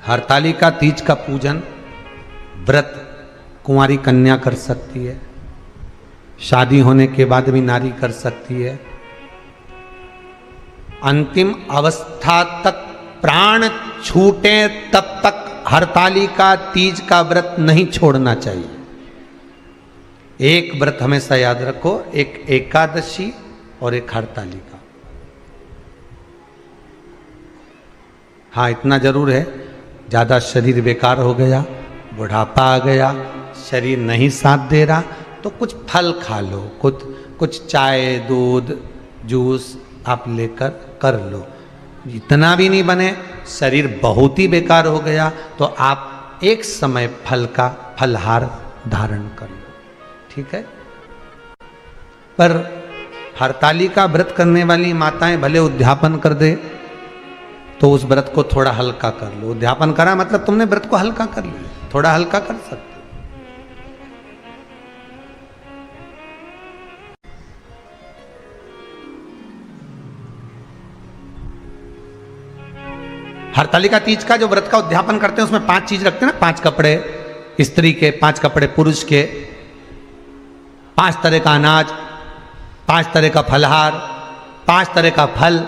हरतालिका तीज का पूजन व्रत कुंवारी कन्या कर सकती है, शादी होने के बाद भी नारी कर सकती है। अंतिम अवस्था तक प्राण छूटे तब तक हरतालिका तीज का व्रत नहीं छोड़ना चाहिए। एक व्रत हमेशा याद रखो, एक एकादशी और एक हरतालिका। हाँ, इतना जरूर है, ज्यादा शरीर बेकार हो गया, बुढ़ापा आ गया, शरीर नहीं साथ दे रहा, तो कुछ फल खा लो, कुछ चाय दूध जूस आप लेकर कर लो। इतना भी नहीं बने, शरीर बहुत ही बेकार हो गया, तो आप एक समय फल का फलहार धारण कर लो, ठीक है। पर हरतालिका व्रत करने वाली माताएं भले उद्यापन कर दे, तो उस व्रत को थोड़ा हल्का कर लो। उद्यापन करा मतलब तुमने व्रत को हल्का कर लिया, थोड़ा हल्का कर सकते। हरतालिका तीज का जो व्रत का उद्यापन करते हैं उसमें 5 चीज रखते हैं ना, 5 कपड़े स्त्री के, 5 कपड़े पुरुष के, 5 तरह का अनाज, 5 तरह का फलहार, 5 तरह का फल।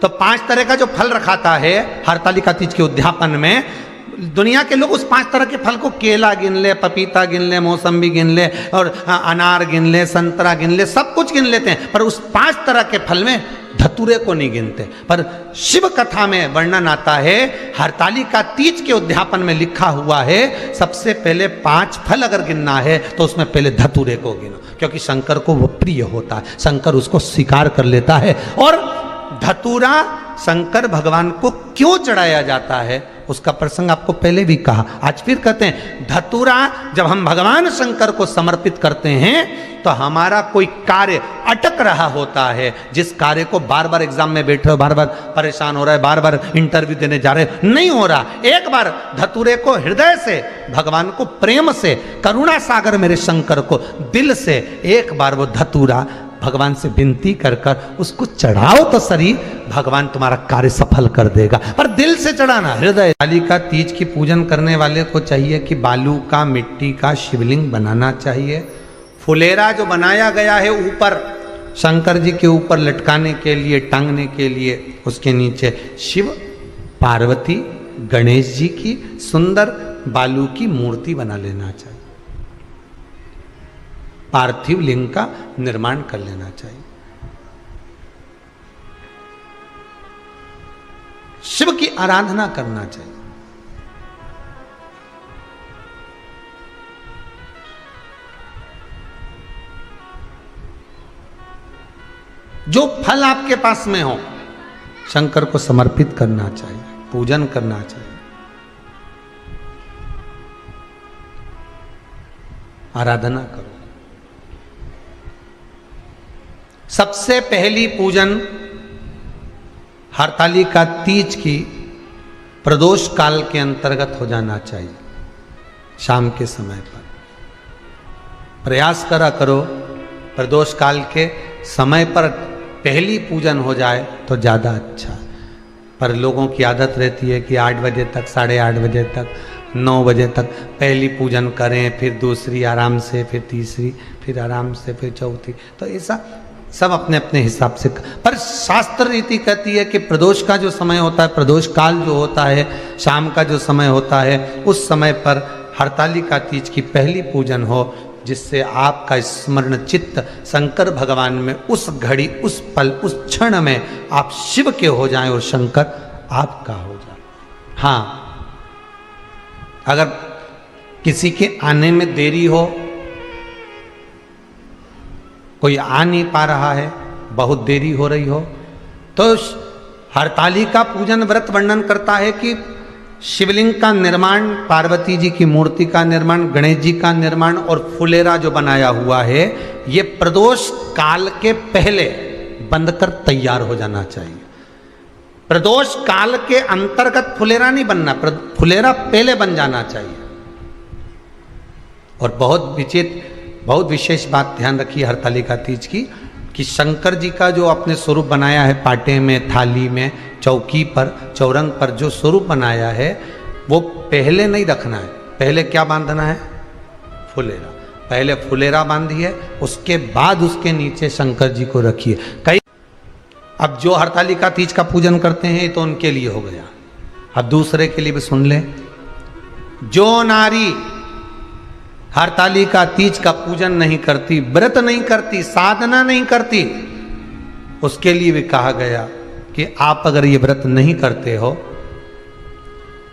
तो 5 तरह का जो फल रखाता है हरतालिका तीज के उद्यापन में, दुनिया के लोग उस 5 तरह के फल को केला गिन ले, पपीता गिन ले, मौसम्बी गिन ले, और अनार गिन ले, संतरा गिन ले, सब कुछ गिन लेते हैं, पर उस 5 तरह के फल में धतूरे को नहीं गिनते। पर शिव कथा में वर्णन आता है, हरतालिका तीज के उद्यापन में लिखा हुआ है, सबसे पहले 5 फल अगर गिनना है तो उसमें पहले धतूरे को गिनो, क्योंकि शंकर को वो प्रिय होता है, शंकर उसको स्वीकार कर लेता है। और धतूरा शंकर भगवान को क्यों चढ़ाया जाता है उसका प्रसंग आपको पहले भी कहा, आज फिर कहते हैं। धतूरा जब हम भगवान शंकर को समर्पित करते हैं तो हमारा कोई कार्य अटक रहा होता है, जिस कार्य को बार बार एग्जाम में बैठे हो, बार बार परेशान हो रहा है, बार बार इंटरव्यू देने जा रहे हो, नहीं हो रहा, एक बार धतूरे को हृदय से, भगवान को प्रेम से, करुणा सागर मेरे शंकर को दिल से एक बार वो धतूरा भगवान से विनती कर कर उसको चढ़ाओ तो सही, भगवान तुम्हारा कार्य सफल कर देगा। पर दिल से चढ़ाना, हृदय। हरतालिका तीज की पूजन करने वाले को चाहिए कि बालू का, मिट्टी का शिवलिंग बनाना चाहिए। फुलेरा जो बनाया गया है ऊपर शंकर जी के ऊपर लटकाने के लिए, टांगने के लिए, उसके नीचे शिव पार्वती गणेश जी की सुंदर बालू की मूर्ति बना लेना चाहिए, पार्थिव लिंग का निर्माण कर लेना चाहिए। शिव की आराधना करना चाहिए। जो फल आपके पास में हो शंकर को समर्पित करना चाहिए, पूजन करना चाहिए, आराधना करो। सबसे पहली पूजन हरतालिका तीज की प्रदोष काल के अंतर्गत हो जाना चाहिए, शाम के समय पर। प्रयास करो प्रदोष काल के समय पर पहली पूजन हो जाए तो ज़्यादा अच्छा। पर लोगों की आदत रहती है कि 8 बजे तक, 8:30 बजे तक, 9 बजे तक पहली पूजन करें, फिर दूसरी आराम से, फिर तीसरी, फिर आराम से, फिर चौथी। तो ऐसा सब अपने अपने हिसाब से। पर शास्त्र रीति कहती है कि प्रदोष का जो समय होता है, प्रदोष काल जो होता है, शाम का जो समय होता है, उस समय पर हरतालिका तीज की पहली पूजन हो, जिससे आपका स्मरण चित्त शंकर भगवान में उस घड़ी, उस पल, उस क्षण में आप शिव के हो जाएं और शंकर आपका हो जाए। हाँ, अगर किसी के आने में देरी हो, कोई आ नहीं पा रहा है, बहुत देरी हो रही हो, तो हरतालिका पूजन व्रत वर्णन करता है कि शिवलिंग का निर्माण, पार्वती जी की मूर्ति का निर्माण, गणेश जी का निर्माण और फुलेरा जो बनाया हुआ है, ये प्रदोष काल के पहले बंधकर तैयार हो जाना चाहिए। प्रदोष काल के अंतर्गत फुलेरा नहीं बनना, फुलेरा पहले बन जाना चाहिए। और बहुत विशेष बात ध्यान रखिए हरतालिका तीज की, कि शंकर जी का जो अपने स्वरूप बनाया है, पाटे में, थाली में, चौकी पर, चौरंग पर जो स्वरूप बनाया है, वो पहले नहीं रखना है, पहले क्या बांधना है? फुलेरा। पहले फुलेरा बांधिए, उसके बाद उसके नीचे शंकर जी को रखिए। कई अब जो हरतालिका तीज का पूजन करते हैं तो उनके लिए हो गया, अब दूसरे के लिए भी सुन ले। जो नारी हरतालिका तीज का पूजन नहीं करती, व्रत नहीं करती, साधना नहीं करती, उसके लिए भी कहा गया कि आप अगर ये व्रत नहीं करते हो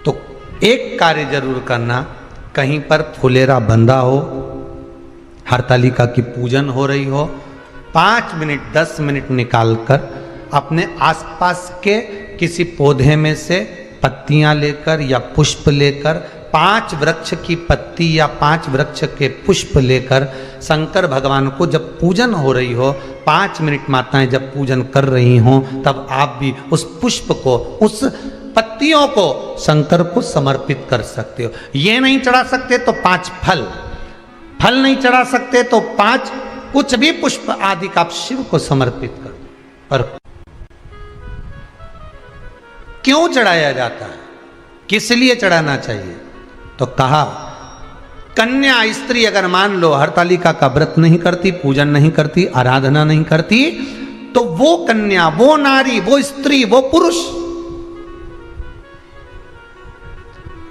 तो एक कार्य जरूर करना, कहीं पर फुलेरा बंधा हो, हरतालिका की पूजन हो रही हो, 5 मिनट 10 मिनट निकालकर अपने आसपास के किसी पौधे में से पत्तियां लेकर या पुष्प लेकर, 5 वृक्ष की पत्ती या 5 वृक्ष के पुष्प लेकर शंकर भगवान को जब पूजन हो रही हो, 5 मिनट माताएं जब पूजन कर रही हों, तब आप भी उस पुष्प को, उस पत्तियों को शंकर को समर्पित कर सकते हो। ये नहीं चढ़ा सकते तो 5 फल, फल नहीं चढ़ा सकते तो 5 कुछ भी पुष्प आदि का आप शिव को समर्पित कर दो। पर क्यों चढ़ाया जाता है, किस लिए चढ़ाना चाहिए? तो कहा कन्या स्त्री अगर मान लो हरतालिका का व्रत नहीं करती, पूजन नहीं करती, आराधना नहीं करती, तो वो कन्या, वो नारी, वो स्त्री, वो पुरुष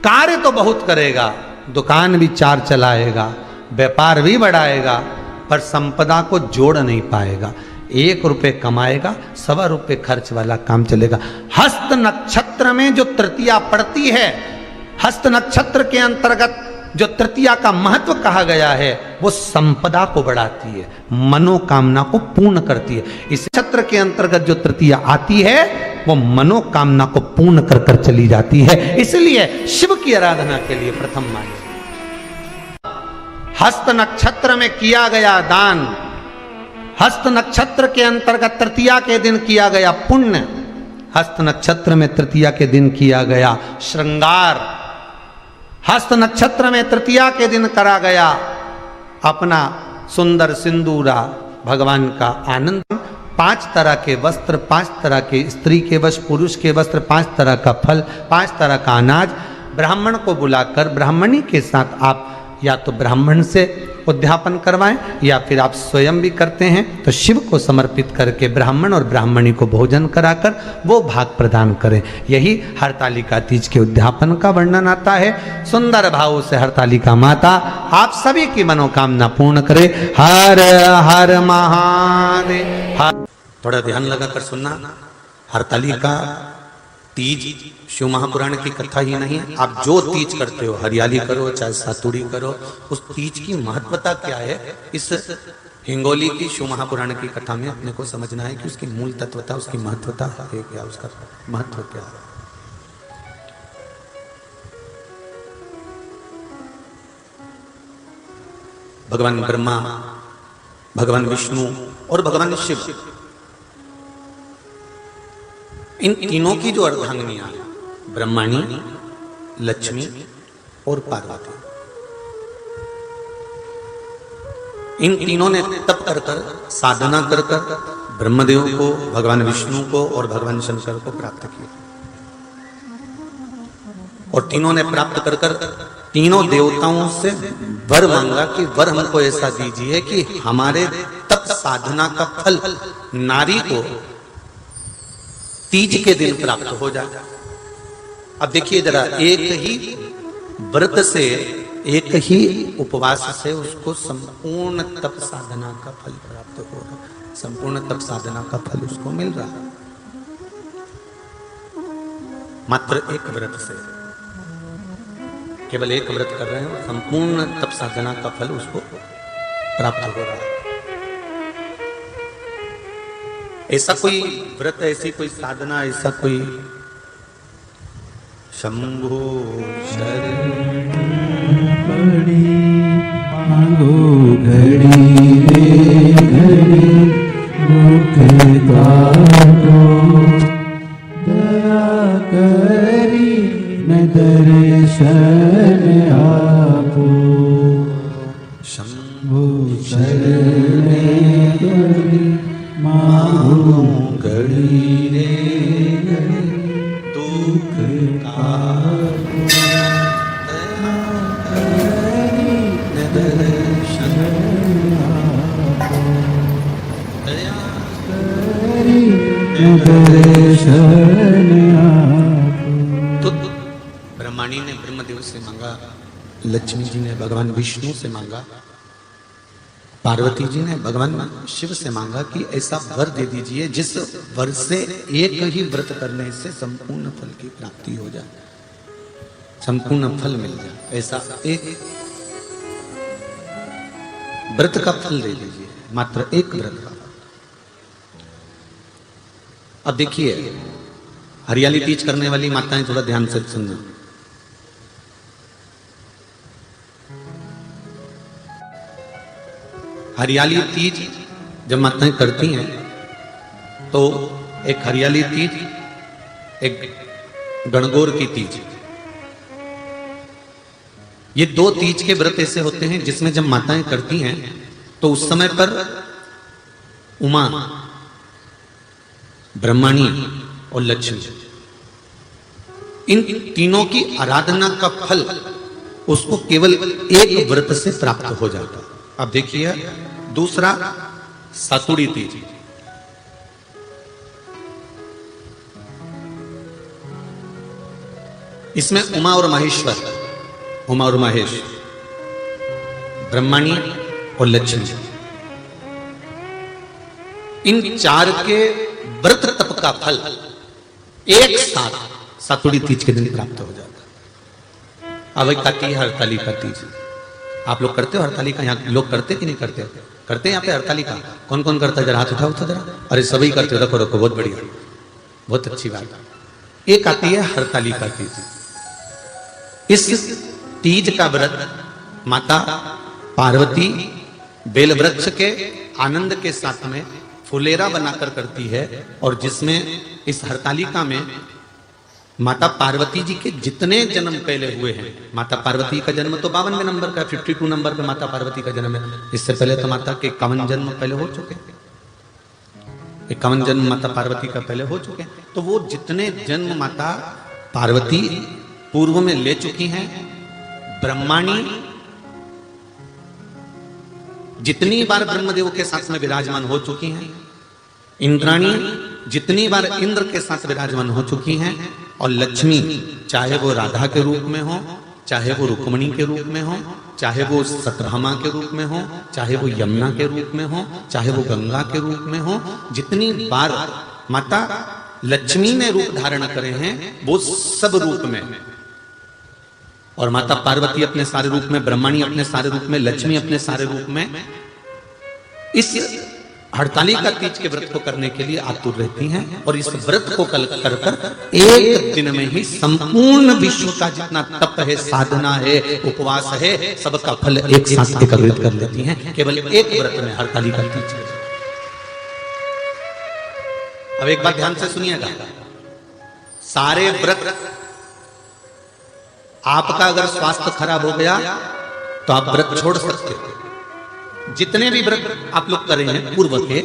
कार्य तो बहुत करेगा, दुकान भी 4 चलाएगा, व्यापार भी बढ़ाएगा, पर संपदा को जोड़ नहीं पाएगा। 1 रुपए कमाएगा, 1.25 रुपए खर्च वाला काम चलेगा। हस्त नक्षत्र में जो तृतीया पड़ती है, हस्त नक्षत्र के अंतर्गत जो तृतीया का महत्व कहा गया है, वो संपदा को बढ़ाती है, मनोकामना को पूर्ण करती है। इस नक्षत्र के अंतर्गत जो तृतीया आती है वो मनोकामना को पूर्ण कर कर चली जाती है। इसलिए शिव की आराधना के लिए प्रथम माने। हस्त नक्षत्र में किया गया दान, हस्त नक्षत्र के अंतर्गत तृतीया के दिन किया गया पुण्य, हस्त नक्षत्र में तृतीया के दिन किया गया श्रृंगार, हस्त नक्षत्र में तृतीया के दिन करा गया अपना सुंदर सिंदूरा, भगवान का आनंद, 5 तरह के वस्त्र, 5 तरह के स्त्री के वस्त्र, पुरुष के वस्त्र, 5 तरह का फल, 5 तरह का अनाज, ब्राह्मण को बुलाकर ब्राह्मणी के साथ आप या तो ब्राह्मण से उद्यापन करवाएं या फिर आप स्वयं भी करते हैं तो शिव को समर्पित करके ब्राह्मण और ब्राह्मणी को भोजन कराकर वो भाग प्रदान करें। यही हरतालिका तीज के उद्यापन का वर्णन आता है। सुंदर भाव से हरतालिका माता आप सभी की मनोकामना पूर्ण करे। हर हर महादेव। थोड़ा ध्यान लगाकर सुनना, हरतालिका तीज शिव महापुराण की कथा ही नहीं है। आप जो तीज करते हो, हरियाली करो चाहे सातुड़ी करो, उस तीज की महत्वता क्या है, इस हिंगोली की शिव महापुराण की कथा में अपने को समझना है कि उसकी मूल तत्वता, उसकी महत्वता है क्या, उसका महत्व क्या है। भगवान ब्रह्मा, भगवान विष्णु और भगवान शिव, इन तीनों की जो अर्धांगिनियां, ब्रह्माणी, लक्ष्मी और पार्वती, इन तीनों ने तप कर कर, साधना कर कर ब्रह्मदेव को, भगवान विष्णु को और भगवान शंकर को प्राप्त किया। और तीनों ने प्राप्त कर कर तीनों देवताओं से वर मांगा कि वर हमको ऐसा दीजिए कि हमारे तप साधना का फल नारी को तीज के दिन प्राप्त हो जाए। अब देखिए जरा, एक ही व्रत से, एक ही उपवास से उसको संपूर्ण तप साधना का फल प्राप्त हो रहा है, संपूर्ण तप साधना का फल उसको मिल रहा है मात्र एक व्रत से। केवल एक व्रत कर रहे हैं, संपूर्ण तप साधना का फल उसको प्राप्त हो रहा है। ऐसा कोई व्रत, ऐसी कोई साधना, ऐसा कोई शंभो शरण पड़ी मांगो घड़ी रे घड़ी मुख काटो, दया करी न दर्शन आपो, शंभो शरण पड़ी मांगो घड़ी रे घड़ी दुख का दर्शन आपको। तो ब्रह्माणी ने ब्रह्मदेव से मांगा, लक्ष्मी जी ने भगवान विष्णु से मांगा, पार्वती जी ने भगवान शिव से मांगा कि ऐसा वर दे दीजिए जिस वर से एक ही व्रत करने से संपूर्ण फल की प्राप्ति हो जाए, संपूर्ण फल मिल जाए। ऐसा एक व्रत का फल दे दीजिए, मात्र एक व्रत का। अब देखिए, हरियाली तीज करने वाली माताएं थोड़ा ध्यान से सुनना। हरियाली तीज जब माताएं करती हैं तो एक हरियाली तीज, एक गणगौर की तीज, ये दो तीज के व्रत ऐसे होते हैं जिसमें जब माताएं करती हैं तो उस समय पर उमा, ब्रह्माणी और लक्ष्मी, इन तीनों की आराधना का फल उसको केवल एक व्रत से प्राप्त हो जाता है। अब देखिए दूसरा सातुड़ी तीज। इसमें उमा और महेश्वर, उमा और महेश, ब्रह्माणी और लक्ष्मी, इन चार के व्रत तप का फल एक साथ सातुड़ी तीज के दिन प्राप्त हो जाता। अब एक आती है हरतालिका तीज। आप लोग करते हो हरतालिका? यहाँ लोग करते कि नहीं करते? करते हैं यहाँ पे हरतालिका? कौन कौन करता है? जरा हाथ उठाओ तो जरा। अरे सभी करते हो, रखो रखो, बहुत बढ़िया, बहुत अच्छी बात। एक आती है हरतालिका तीज। इस तीज का व्रत माता पार्वती बेल वृक्ष के आनंद के साथ में फुलेरा बनाकर करती है, और जिसमें इस हरतालिका में माता पार्वती जी के जितने जन्म पहले हुए हैं, माता पार्वती का जन्म तो 52वें नंबर का, 52 नंबर पे माता पार्वती का जन्म है। इससे पहले तो माता के 51 जन्म पहले हो चुके, 51 जन्म माता पार्वती का पहले हो चुके। तो वो जितने जन्म माता पार्वती पूर्व में ले चुकी हैं, ब्रह्माणी जितनी बार ब्रह्मदेव के साथ में विराजमान हो चुकी हैं, इंद्राणी जितनी बार इंद्र के साथ विराजमान हो चुकी हैं, और लक्ष्मी चाहे वो राधा के रूप में हो, चाहे वो रुक्मणी के रूप में हो, चाहे वो सतभामा के रूप में हो, चाहे वो यमुना के रूप में हो, चाहे वो गंगा के रूप में हो, जितनी बार माता लक्ष्मी ने रूप धारण करे हैं वो सब रूप में, और माता पार्वती अपने सारे रूप में, ब्रह्माणी अपने सारे रूप में, लक्ष्मी अपने सारे रूप में इस हड़तालिका तीज के व्रत को करने के लिए आतुर रहती हैं। और इस व्रत को कर कर एक दिन में ही संपूर्ण विश्व का जितना तप है, साधना है, उपवास है, सबका फल एक साथ एकत्रित कर लेती हैं केवल एक व्रत में, हड़तालिका तीज। अब एक बात ध्यान से सुनिएगा, सारे व्रत, आपका अगर स्वास्थ्य खराब हो गया तो आप व्रत छोड़ सकते हो। जितने भी व्रत आप लोग कर रहे हैं पूर्व के,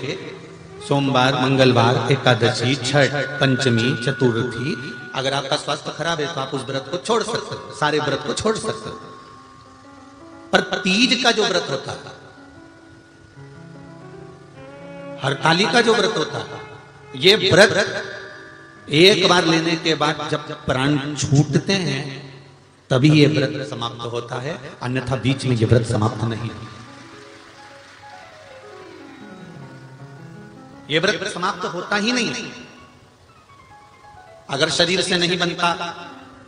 सोमवार, मंगलवार, एकादशी, छठ, पंचमी, चतुर्थी, अगर आपका स्वास्थ्य खराब है तो आप उस व्रत को छोड़ सकते हो, सारे व्रत को छोड़ सकते हो। पर तीज का जो व्रत होता है, हरतालिका जो व्रत होता है, ये व्रत एक बार लेने के बाद जब प्राण छूटते हैं तभी ये व्रत समाप्त होता है, अन्यथा बीच में ये व्रत समाप्त नहीं। ये व्रत समाप्त होता ही नहीं। अगर शरीर से नहीं बनता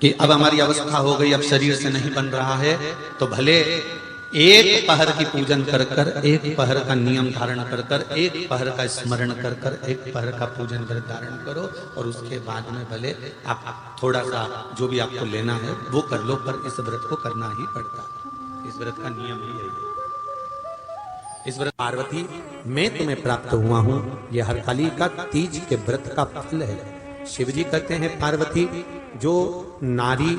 कि अब हमारी अवस्था हो गई, अब शरीर से नहीं बन रहा है, तो भले एक पहर की पूजन कर कर, एक पहर का नियम धारण कर कर, एक पहर का स्मरण कर कर, एक पहर का पूजन व्रत धारण करो, और उसके बाद में भले आप थोड़ा सा जो भी आपको लेना है वो कर लो, पर इस व्रत को करना ही पड़ता है। इस व्रत का नियम ही यही है। इस व्रत पार्वती मैं तुम्हें प्राप्त हुआ हूं, यह हरतालिका तीज के व्रत का फल है। शिव जी कहते हैं पार्वती, जो नारी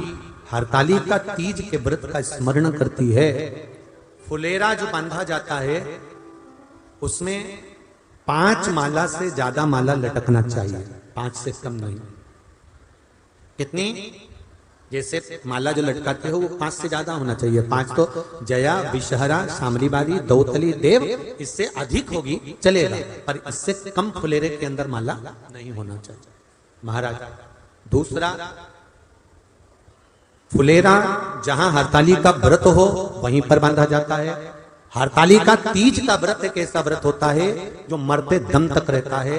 हरतालिका तीज के व्रत का स्मरण करती है, फुलेरा जो बांधा जाता है उसमें 5 माला से ज्यादा माला लटकना चाहिए, 5 से कम नहीं। कितनी? जैसे माला जो लटकाते हो वो 5 से ज्यादा होना चाहिए। 5 तो जया, विषहरा, शामलीबारी, दौतली, देव, इससे अधिक होगी चलेगा, पर इससे कम फुलेरे के अंदर माला नहीं होना चाहिए महाराज। दूसरा, फुलेरा जहां हरताली का व्रत हो वहीं पर बांधा जाता है। हरताली का तीज का व्रत एक ऐसा व्रत होता है जो मरते दम तक रहता है।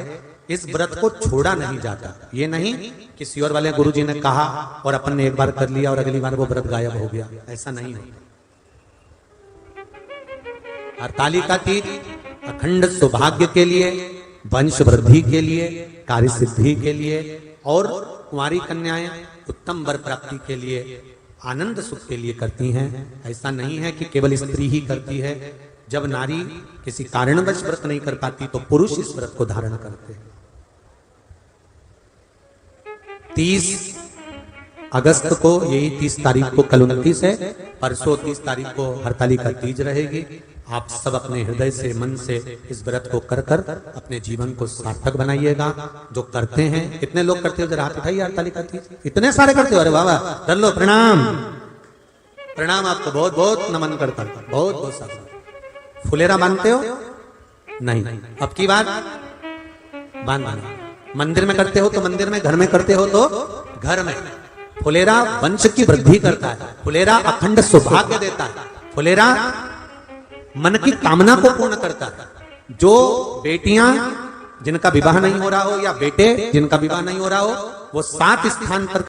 इस व्रत को छोड़ा नहीं जाता। ये नहीं किसी और वाले गुरुजी ने कहा और अपन ने एक बार कर लिया और अगली बार वो व्रत गायब हो गया, ऐसा नहीं होता। हरताली का तीज अखंड सौभाग्य के लिए, वंश वृद्धि के लिए, कार्य सिद्धि के लिए और कुंवारी कन्याएं उत्तम वर प्राप्ति के लिए, आनंद सुख के लिए करती हैं। ऐसा नहीं है कि केवल स्त्री ही करती है। जब नारी किसी कारणवश व्रत नहीं कर पाती तो पुरुष इस व्रत को धारण करते हैं। 30 अगस्त को, यही 30 तारीख को, कल 29 है, परसों 30 तारीख को हरताली का तीज रहेगी। आप सब अपने हृदय से, मन से इस व्रत को कर कर अपने जीवन को सार्थक बनाइएगा। जो करते हैं, कितने लोग करते हो जरा हाथ उठाइए हरताली का तीज। इतने सारे करते हो, अरे वाह वाह, कर लो, प्रणाम प्रणाम, आपको बहुत बहुत नमन करता हूं, बहुत बहुत सारा। फुलेरा बांधते हो? नहीं, अब की बात बांधना। मंदिर में करते हो तो मंदिर में, घर में करते हो तो घर में। फुलेरा वंश की वृद्धि करता है, फुलेरा अखंड सौभाग्य देता है, फुलेरा मन की कामना को पूर्ण करता है। जो बेटियां जिनका विवाह नहीं हो रहा हो या बेटे जिनका विवाह नहीं हो रहा हो, वो 7 स्थान पर